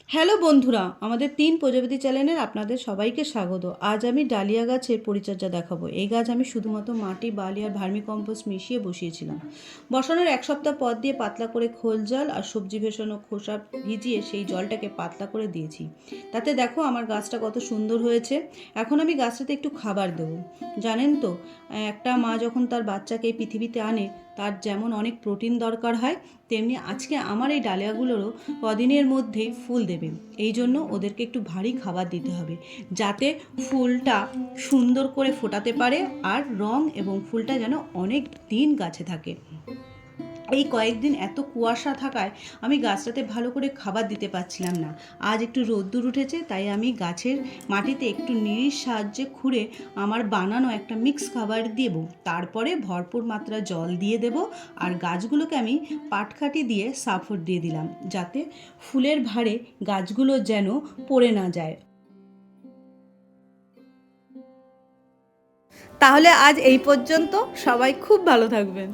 Hello বন্ধুরা, আমাদের ৩ প্রজাপতি চ্যানেলের আপনাদের সবাইকে স্বাগত। আজ আমি ডালিয়া গাছের পরিচর্যা দেখাবো। এই গাছ আমি শুধুমাত্র মাটি, বালি আর ভার্মিকম্পোস্ট মিশিয়ে বসিয়েছিলাম। বসানোর ১ সপ্তাহ পর দিয়ে পাতলা করে খোল জল আর সবজি ভেষানো খোসা ভিজিয়ে সেই জলটাকে পাতলা করে দিয়েছি। তাতে দেখো আমার গাছটা কত সুন্দর হয়েছে। এখন আমি গাছটাতে একটু খাবার দেবো। জানেন তো, একটা মা যখন তার বাচ্চাকে এই পৃথিবীতে আনে তার যেমন অনেক প্রোটিন দরকার হয়, তেমনি আজকে আমার এই ডালিয়াগুলোরও কদিনের মধ্যেই ফুল দেবে। এই জন্য ওদেরকে একটু ভারী খাবার দিতে হবে, যাতে ফুলটা সুন্দর করে ফোটাতে পারে আর রং এবং ফুলটা যেন অনেক দিন গাছে থাকে। এই কয়েকদিন এত কুয়াশা থাকায় আমি গাছটাতে ভালো করে খাবার দিতে পারছিলাম না। আজ একটু রোদ্দুর উঠেছে, তাই আমি গাছের মাটিতে একটু নিড়ির সাহায্যে খুঁড়ে আমার বানানো একটা মিক্স খাবার দেব। তারপরে ভরপুর মাত্রা জল দিয়ে দেব আর গাছগুলোকে আমি পাটকাঠি দিয়ে সাপোর্ট দিয়ে দিলাম, যাতে ফুলের ভারে গাছগুলো যেন পড়ে না যায়। তাহলে আজ এই পর্যন্ত, সবাই খুব ভালো থাকবেন।